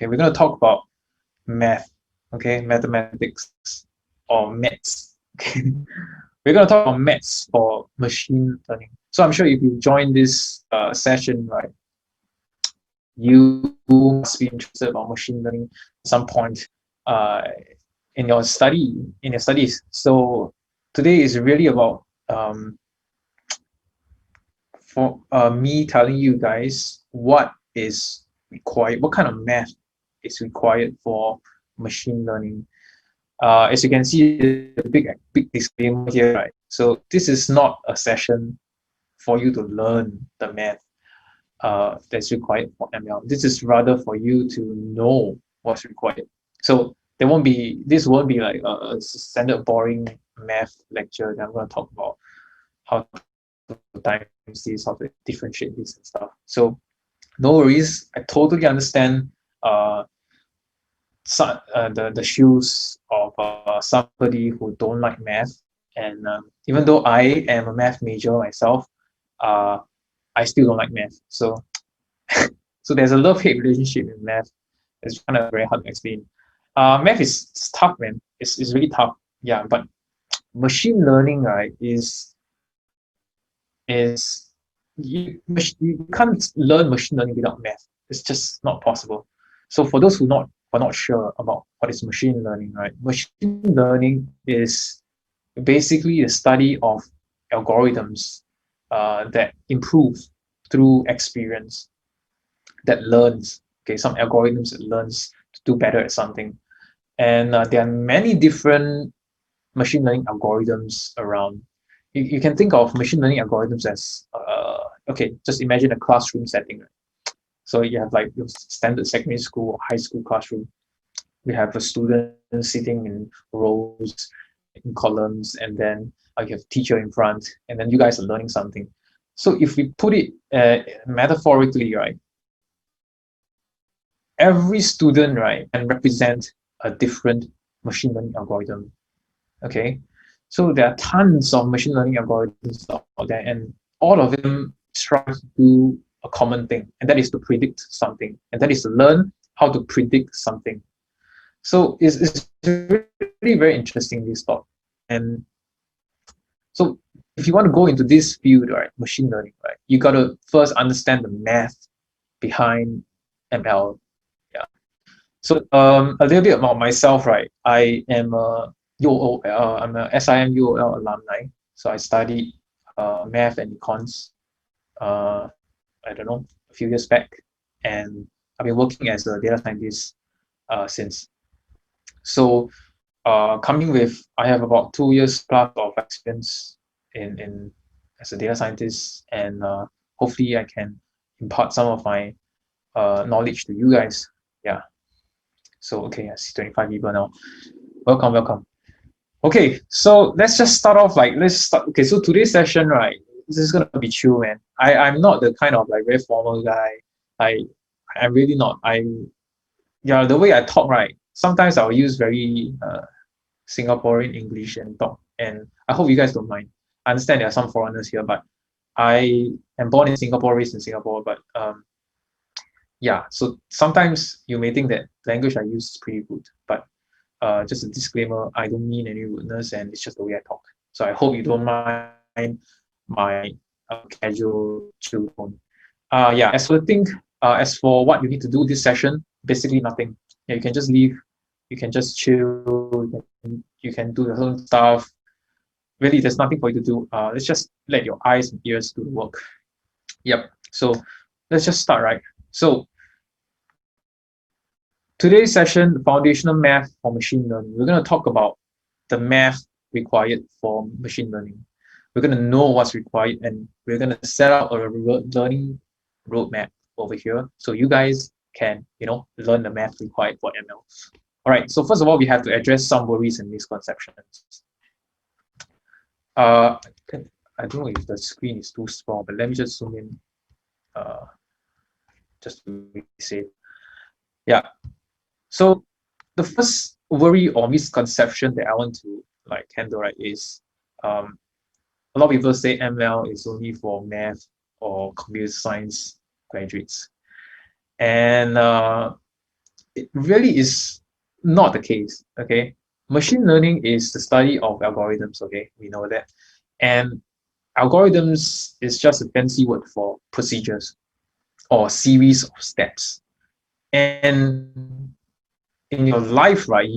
Okay, we're going to talk about math, okay, mathematics or maths. Okay, we're going to talk about maths for machine learning. So I'm sure if you join this session, right, you must be interested about machine learning at some point uh, in your studies. So today is really about for me telling you guys what is required, what kind of math is required for machine learning. As you can see, the big disclaimer here, right? So this is not a session for you to learn the math that's required for ML. This is rather for you to know what's required. So this won't be like a standard boring math lecture that I'm going to talk about how to times this, how to differentiate this and stuff. So no worries, I totally understand the shoes of somebody who don't like math. And even though I am a math major myself, uh, I still don't like math. So so there's a love-hate relationship in math. It's kind of very hard to explain. Math is tough, man. It's really tough. Yeah, but machine learning, right, is you can't learn machine learning without math. It's just not possible. So for those who are not sure about what is machine learning, right? Machine learning is basically the study of algorithms that improve through experience, that learns. Okay, some algorithms that learns to do better at something, and there are many different machine learning algorithms around. You can think of machine learning algorithms as okay, just imagine a classroom setting. So you have like your standard secondary school or high school classroom. You have a student sitting in rows, in columns, and then you have a teacher in front, and then you guys are learning something. So if we put it metaphorically, right, every student, right, can represent a different machine learning algorithm. Okay, so there are tons of machine learning algorithms out there, and all of them strive to do a common thing, and that is to predict something, and that is to learn how to predict something. So it's really very interesting, this thought. And so if you want to go into this field, right, machine learning, right, you got to first understand the math behind ML. Yeah. So a little bit about myself, right? I am a I'm a SIM UOL alumni. So I studied math and econs. Uh, I don't know, a few years back, and I've been working as a data scientist since. So I have about 2 years plus of experience in as a data scientist, and hopefully I can impart some of my knowledge to you guys. Yeah. So okay, I see 25 people now. Welcome, welcome. Okay, so let's just start off like let's start. Okay, so today's session, right? This is gonna be chill, man. I'm not the kind of like very formal guy. I I'm really not. Yeah, the way I talk, right? Sometimes I'll use very Singaporean English and talk, and I hope you guys don't mind. I understand there are some foreigners here, but I am born in Singapore, raised in Singapore, but yeah. So sometimes you may think that language I use is pretty good, but just a disclaimer, I don't mean any rudeness, and it's just the way I talk. So I hope you don't mind my casual chill tone. Yeah, as for what you need to do this session, basically nothing. Yeah, you can just leave, you can just chill, you can do your own stuff. Really, there's nothing for you to do. Let's just let your eyes and ears do the work. Yep. So let's just start, right? So today's session, foundational math for machine learning. We're going to talk about the math required for machine learning. We're going to know what's required, and we're going to set out a learning roadmap over here so you guys can, learn the math required for ML. All right, so first of all, we have to address some worries and misconceptions. I don't know if the screen is too small, but let me just zoom in just to be safe. Yeah. So the first worry or misconception that I want to handle, right, is a lot of people say ML is only for math or computer science graduates, and it really is not the case. Okay, machine learning is the study of algorithms. Okay, we know that, and algorithms is just a fancy word for procedures or series of steps. And in your life, right,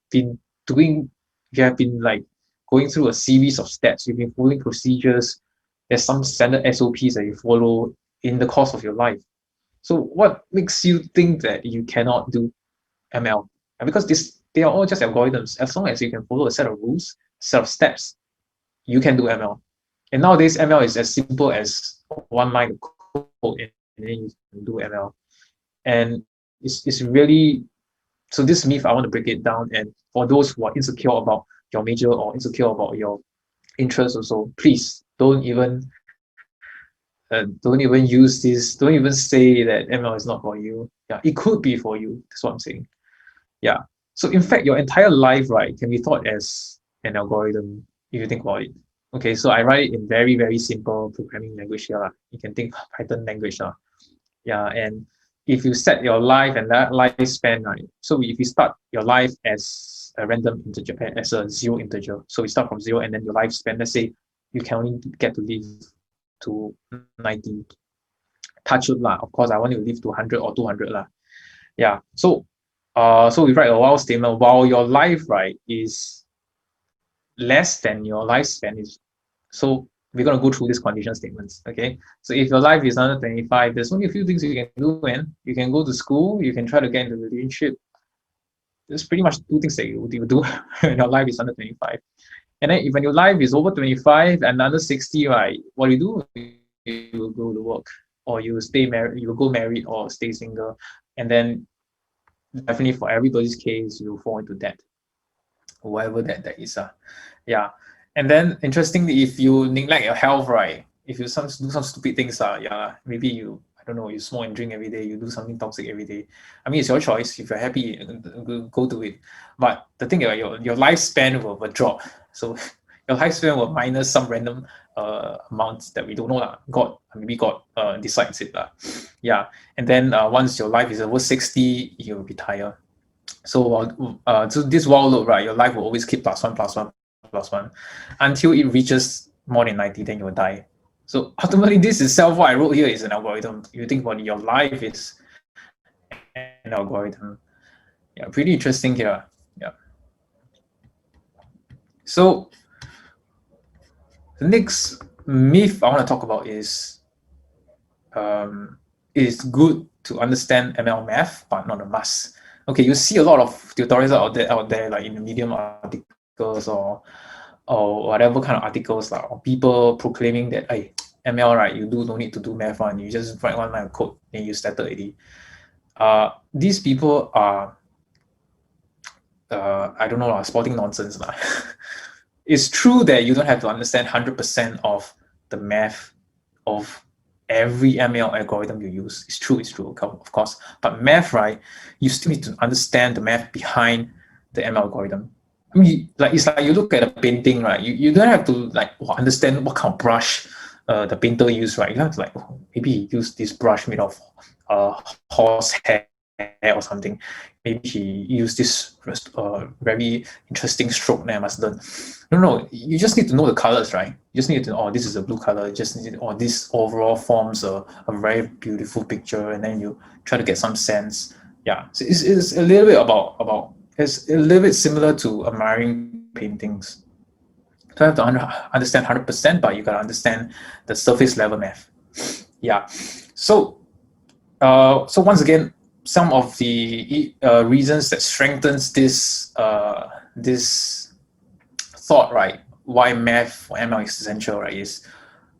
been doing, you have been like going through a series of steps. You've been following procedures. There's some standard SOPs that you follow in the course of your life. So what makes you think that you cannot do ML? And because they are all just algorithms. As long as you can follow a set of rules, set of steps, you can do ML. And nowadays, ML is as simple as one line of code, and then you can do ML. And it's really, so this myth, I want to break it down. And for those who are insecure about your major or insecure about your interests also, please don't even use this, don't even say that ML is not for you. Yeah, it could be for you. That's what I'm saying. Yeah. So in fact, your entire life, right, can be thought as an algorithm if you think about it. Okay, so I write it in very, very simple programming language here. You can think Python language. Yeah, and if you set your life and that lifespan, right? So if you start your life as a random integer, as a zero integer, so we start from zero, and then your lifespan, let's say you can only get to live to 90. Touch wood lah. Of course, I want you to live to 100 or 200 lah. Yeah. So we write a while statement while your life, right, is less than your lifespan is. So we're gonna go through these condition statements. Okay. So if your life is under 25, there's only a few things you can do, man. You can go to school, you can try to get into a relationship. There's pretty much two things that you do when your life is under 25. And then if when your life is over 25 and under 60, right, what do? You will go to work, or you stay married, you will go married or stay single. And then definitely for everybody's case, you fall into debt, whatever that is. Yeah. And then interestingly, if you neglect your health, right? If you do some stupid things, yeah, maybe I don't know, you smoke and drink every day, you do something toxic every day. I mean, it's your choice. If you're happy, go do it. But the thing is, your lifespan will drop. So your lifespan will minus some random amounts that we don't know. Maybe God decides it. Yeah. And then once your life is over 60, you'll retire. So this while loop, right, your life will always keep plus one, plus one, plus one, until it reaches more than 90, then you'll die. So ultimately, this itself, what I wrote here is an algorithm. You think about it, your life is an algorithm. Yeah, pretty interesting here. Yeah. So the next myth I want to talk about is it's good to understand ML math, but not a must. Okay, you see a lot of tutorials out there like in the Medium articles or whatever kind of articles or people proclaiming that, hey, ML, right, you don't need to do math one, you just write one line of code and you started already. These people are I don't know, sporting nonsense. It's true that you don't have to understand 100% of the math of every ML algorithm you use. It's true, of course. But math, right, you still need to understand the math behind the ML algorithm. I mean, like it's like you look at a painting, right? You don't have to like understand what kind of brush the painter used, right? You have to like maybe he used this brush made of horse hair or something. Maybe he used this very interesting stroke that I must learn. No, you just need to know the colors, right? You just need to know, oh, this is a blue color. You just need to, oh, this overall forms a very beautiful picture, and then you try to get some sense. Yeah, so it's a little bit about it's a little bit similar to admiring paintings. You don't have to understand 100%, but you gotta understand the surface level math. Yeah, so so once again, some of the reasons that strengthens this thought, right? Why math for ML is essential, right? Is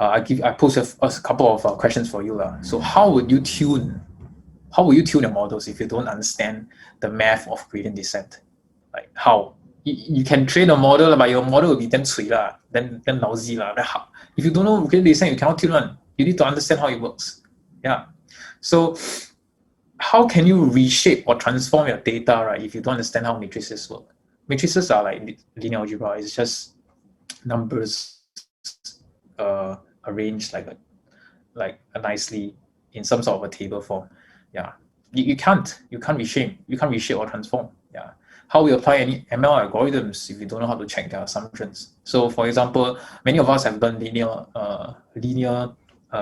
I pose a couple of questions for you, So how would you tune your models if you don't understand the math of gradient descent? Like how? You can train a model, but your model will be damn cui lah, then lousy lah. If you don't know gradient descent, you cannot tune one. You need to understand how it works. Yeah. So how can you reshape or transform your data, right, if you don't understand how matrices work? Matrices are like linear algebra. It's just numbers arranged like nicely in some sort of a table form. Yeah. you can't reshape or transform. Yeah. How we apply any ML algorithms if you don't know how to check their assumptions? So, for example, many of us have done linear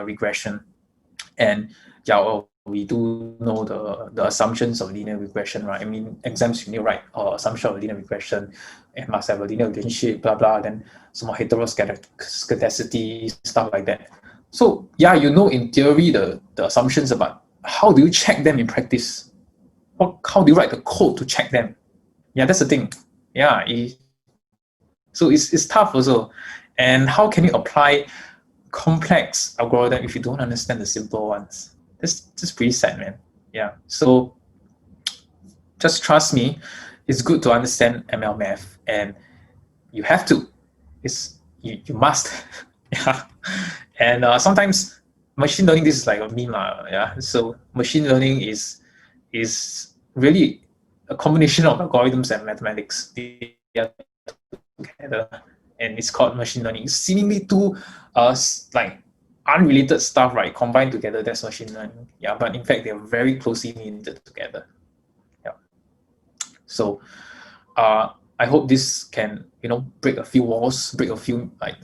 regression, and yeah, we do know the assumptions of linear regression, right? I mean, exams you need to write assumption of linear regression, it must have a linear relationship, blah blah, then some heteroscedasticity, stuff like that. So yeah, you know in theory the assumptions, about how do you check them in practice? How do you write the code to check them? Yeah, that's the thing. Yeah, so it's tough also. And how can you apply complex algorithm if you don't understand the simple ones? That's pretty sad, man. Yeah. So just trust me, it's good to understand ML math, and you have to. You must. Yeah. And sometimes machine learning, this is like a meme, yeah. So machine learning is really a combination of algorithms and mathematics. They are together, and it's called machine learning. It's seemingly two like unrelated stuff, right, combined together. That's machine learning. Yeah, but in fact, they're very closely linked together. Yeah. So I hope this can, break a few walls, break a few like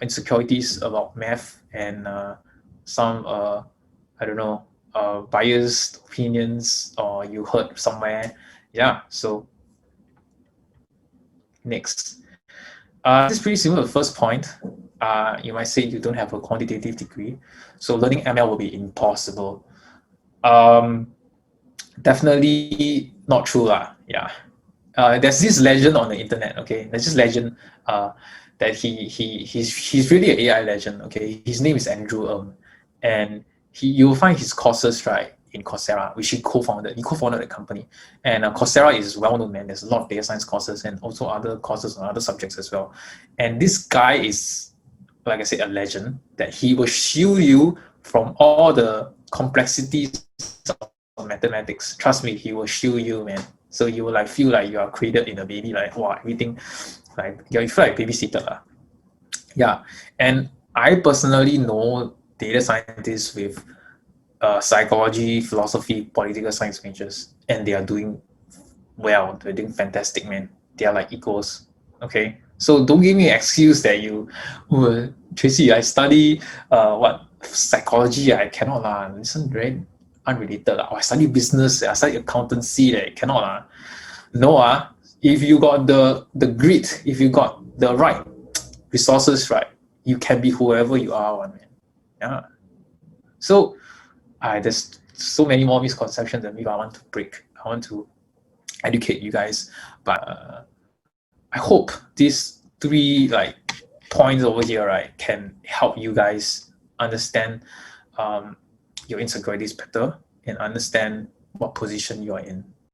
insecurities about math, and some I don't know, biased opinions or you heard somewhere. Yeah. So next, this is pretty similar to the first point. You might say you don't have a quantitative degree, so learning ML will be impossible. Definitely not true lah. Yeah. There's this legend on the internet. Okay, there's this legend that he's really an AI legend. Okay, his name is Andrew and you'll find his courses, right, in Coursera, which he co-founded. He co-founded the company, and Coursera is well known, man. There's a lot of data science courses and also other courses on other subjects as well. And this guy is, like I said, a legend, that he will shield you from all the complexities of mathematics. Trust me, he will shield you, man. So you will like feel like you are cradled in a baby, like wow, everything, like you feel like babysitter lah. Yeah, and I personally know data scientists with psychology, philosophy, political science majors, and they are doing well. They're doing fantastic, man. They are like equals. Okay, so don't give me an excuse that Tracy, I study what psychology. I cannot lah. Listen, very unrelated lah. I study business. I study accountancy. That cannot lah. No if you got the grit, if you got the right resources, right, you can be whoever you are, man. Yeah. So there's so many more misconceptions that maybe I want to break. I want to educate you guys, but I hope these three like points over here, right, can help you guys understand your insecurities better and understand what position you are in.